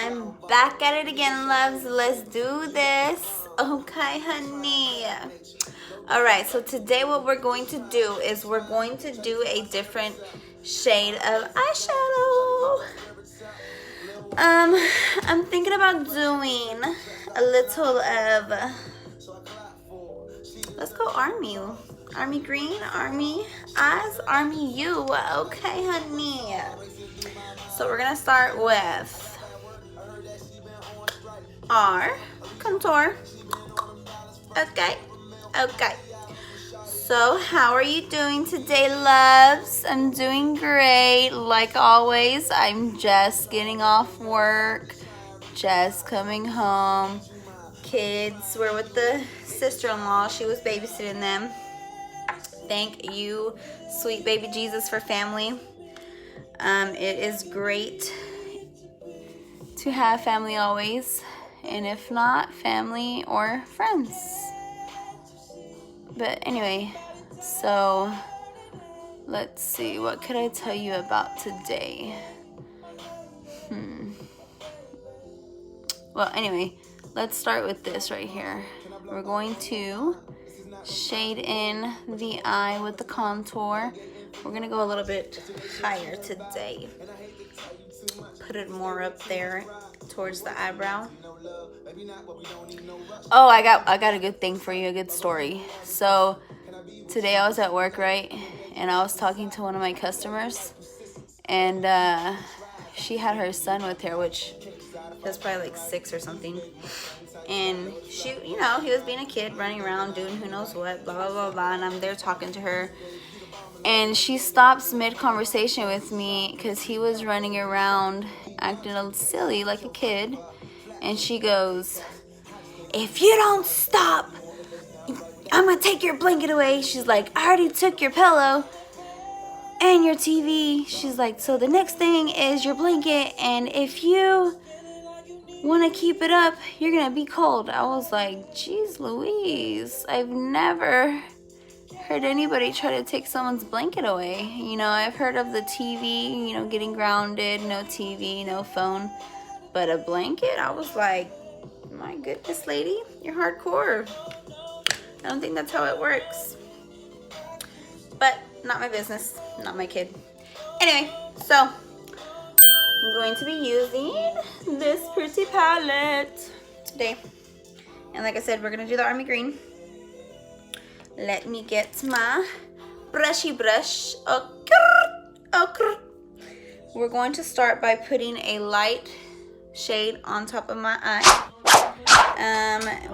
I'm back at it again, loves. Let's do this. Okay, honey. All right, so today what we're going to do is we're going to do a different shade of eyeshadow. I'm thinking about doing a little of, let's go army. Army green, army eyes, army you. Okay, honey. So we're gonna start with our contour. Okay, okay. So how are you doing today, loves? I'm doing great. Like always, I'm just getting off work, just coming home. Kids were with the sister-in-law. She was babysitting them. Thank you, sweet baby Jesus, for family. It is great to have family always, and if not, family or friends. But anyway, so let's see, what could I tell you about today? Well, anyway, let's start with this right here. We're going to shade in the eye with the contour. We're gonna go a little bit higher today. Put it more up there towards the eyebrow. Oh, I got a good thing for you, a good story. So today I was at work, right? And I was talking to one of my customers, and she had her son with her, which he was probably like 6 or something. And she, he was being a kid, running around, doing who knows what, blah, blah, blah, blah. And I'm there talking to her. And she stops mid-conversation with me because he was running around acting a little silly like a kid. And she goes, "If you don't stop, I'm going to take your blanket away." She's like, "I already took your pillow and your TV." She's like, "So the next thing is your blanket. And if you want to keep it up, you're going to be cold." I was like, "Geez Louise, I've never heard anybody try to take someone's blanket away. I've heard of the TV, getting grounded, no TV, no phone. But a blanket?" I was like, my goodness, lady, you're hardcore. I don't think that's how it works. But not my business, not my kid. Anyway, so I'm going to be using this pretty palette today. And like I said, we're going to do the army green. Let me get my brushy brush. Okay. We're going to start by putting a light shade on top of my eye.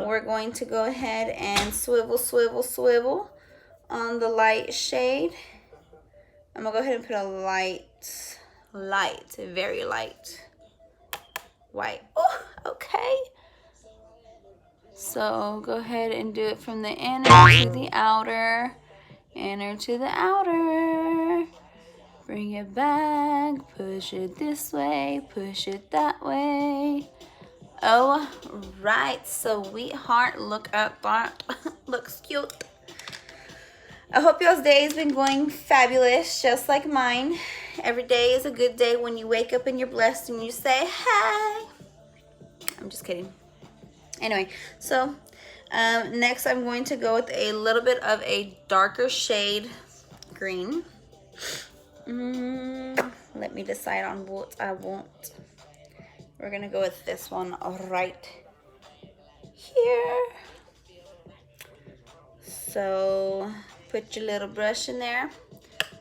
We're going to go ahead and swivel on the light shade. I'm gonna go ahead and put a light, very light white. Oh, okay. So go ahead and do it from the inner to the outer, inner to the outer. Bring it back, push it this way, push it that way. All right, sweetheart, look at that. Looks cute. I hope y'all's day has been going fabulous, just like mine. Every day is a good day when you wake up and you're blessed and you say, "Hey." I'm just kidding. Anyway, so next I'm going to go with a little bit of a darker shade green. Let me decide on what I want. We're gonna go with this one right here. So put your little brush in there.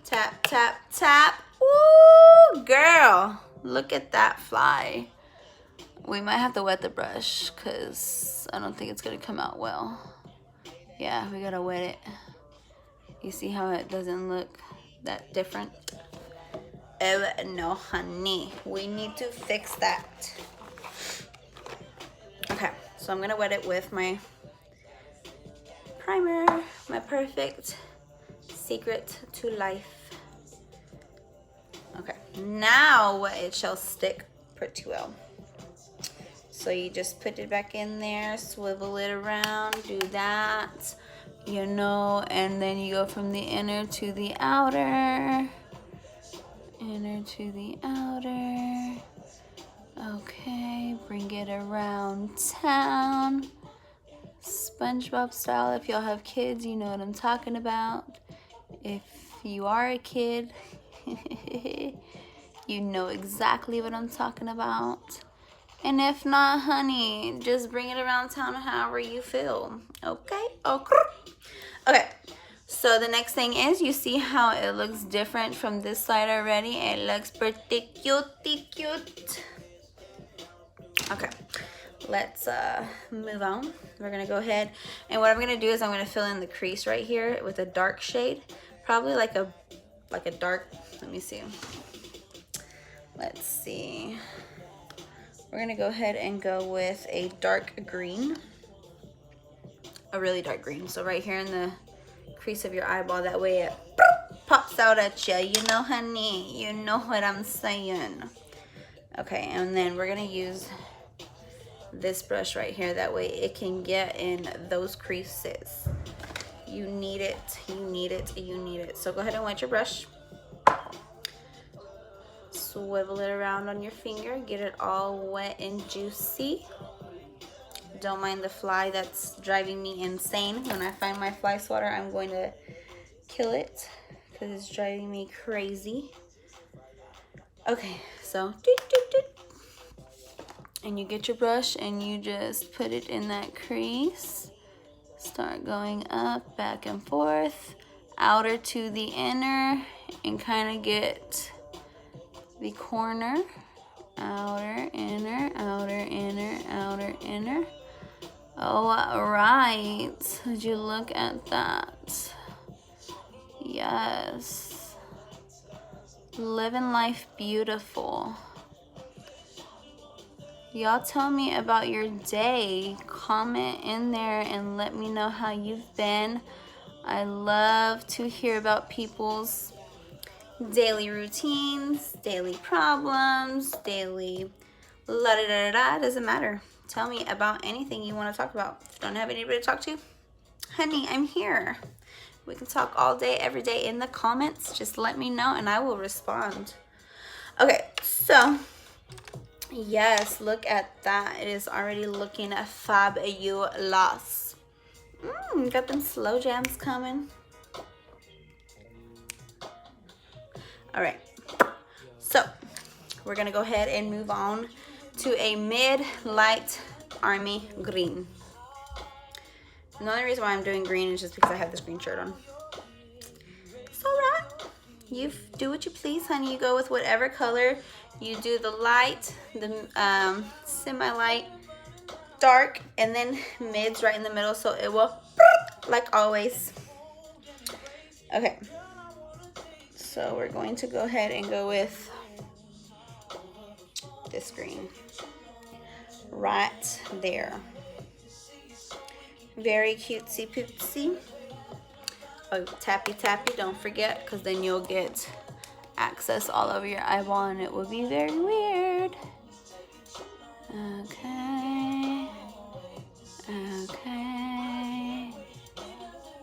Tap, tap, tap. Ooh, girl, look at that fly. We might have to wet the brush because I don't think it's gonna come out well. Yeah, we gotta wet it. You see how it doesn't look that different? Oh no, honey, we need to fix that. Okay, so I'm gonna wet it with my primer, my perfect secret to life. Okay, now it shall stick pretty well. So you just put it back in there, swivel it around, do that, and then you go from the inner to the outer. Inner to the outer. Okay. it around town. SpongeBob style. If y'all have kids, you know what I'm talking about. If you are a kid, you know exactly what I'm talking about. And if not, honey, just bring it around town however you feel. Okay? Okay. Okay. So the next thing is, you see how it looks different from this side already? It looks pretty cute. Okay. Let's move on. We're gonna go ahead, and what I'm gonna do is I'm gonna fill in the crease right here with a dark shade, probably like a dark. Let me see. Let's see. We're gonna go ahead and go with a dark green, a really dark green. So right here in the crease of your eyeball, that way it pops out at you. You know, honey. You know what I'm saying. Okay, and then we're gonna use this brush right here, that way it can get in those creases. You need it, you need it, you need it. So go ahead and wet your brush, swivel it around on your finger, get it all wet and juicy. Don't mind the fly, that's driving me insane. When I find my fly swatter, I'm going to kill it because it's driving me crazy. Okay, so and you get your brush and you just put it in that crease. Start going up, back and forth, outer to the inner, and kind of get the corner. Outer, inner, outer, inner, outer, inner. Oh, right. Would you look at that? Yes. Living life beautiful. Y'all tell me about your day. Comment in there and let me know how you've been. I love to hear about people's daily routines, daily problems, daily la-da-da-da-da. Doesn't matter. Tell me about anything you want to talk about. If you don't have anybody to talk to, honey, I'm here. We can talk all day, every day in the comments. Just let me know and I will respond. Okay, so yes, look at that. It is already looking fabulous. Got them slow jams coming. All right, so we're gonna go ahead and move on to a mid-light army green. And the only reason why I'm doing green is just because I have this green shirt on. It's all right. You do what you please, honey. You go with whatever color. You do the light, the semi-light, dark, and then mids right in the middle, so it will, like always. Okay. So we're going to go ahead and go with this green right there. Very cutesy poopsy. Oh, tappy tappy, don't forget, because then you'll get access all over your eyeball and it will be very weird. Okay. Okay.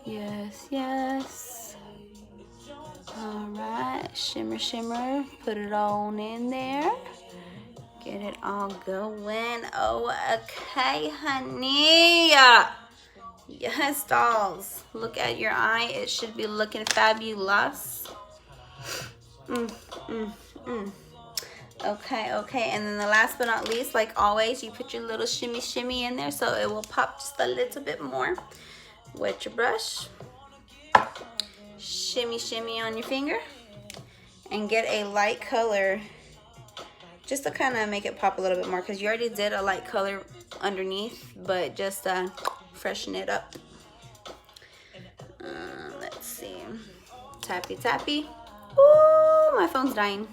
Yes, yes. All right, shimmer, shimmer, put it on in there. Get it all going. Oh, okay, honey. Yes, dolls. Look at your eye. It should be looking fabulous. Okay, okay. And then the last but not least, like always, you put your little shimmy, shimmy in there so it will pop just a little bit more. Wet your brush. Shimmy, shimmy on your finger. And get a light color just to kind of make it pop a little bit more, because you already did a light color underneath, but just freshen it up. Let's see. Tappy, tappy. Ooh, my phone's dying.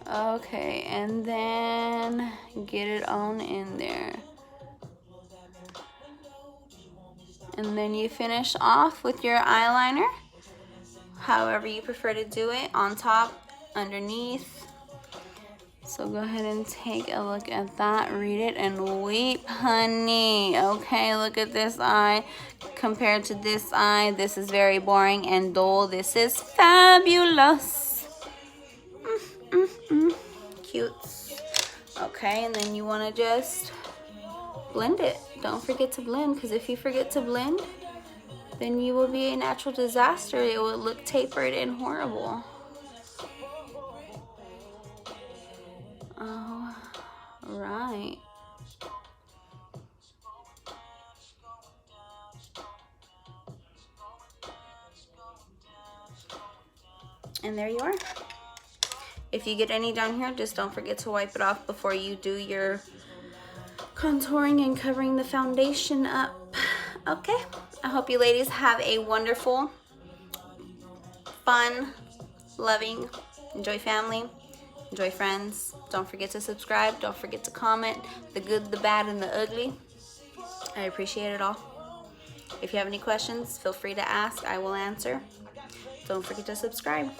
Okay, and then get it on in there. And then you finish off with your eyeliner, however you prefer to do it, on top, underneath. So go ahead and take a look at that, read it, and weep, honey. Okay, look at this eye compared to this eye. This is very boring and dull. This is fabulous. Cute. Okay, and then you want to just blend it. Don't forget to blend, because if you forget to blend, then you will be a natural disaster. It will look tapered and horrible. All right. And there you are. If you get any down here, just don't forget to wipe it off before you do your contouring and covering the foundation up. Okay, I hope you ladies have a wonderful, fun, loving, enjoy family, enjoy friends. Don't forget to subscribe. Don't forget to comment the good, the bad, and the ugly. I appreciate it all. If you have any questions, feel free to ask. I will answer. Don't forget to subscribe.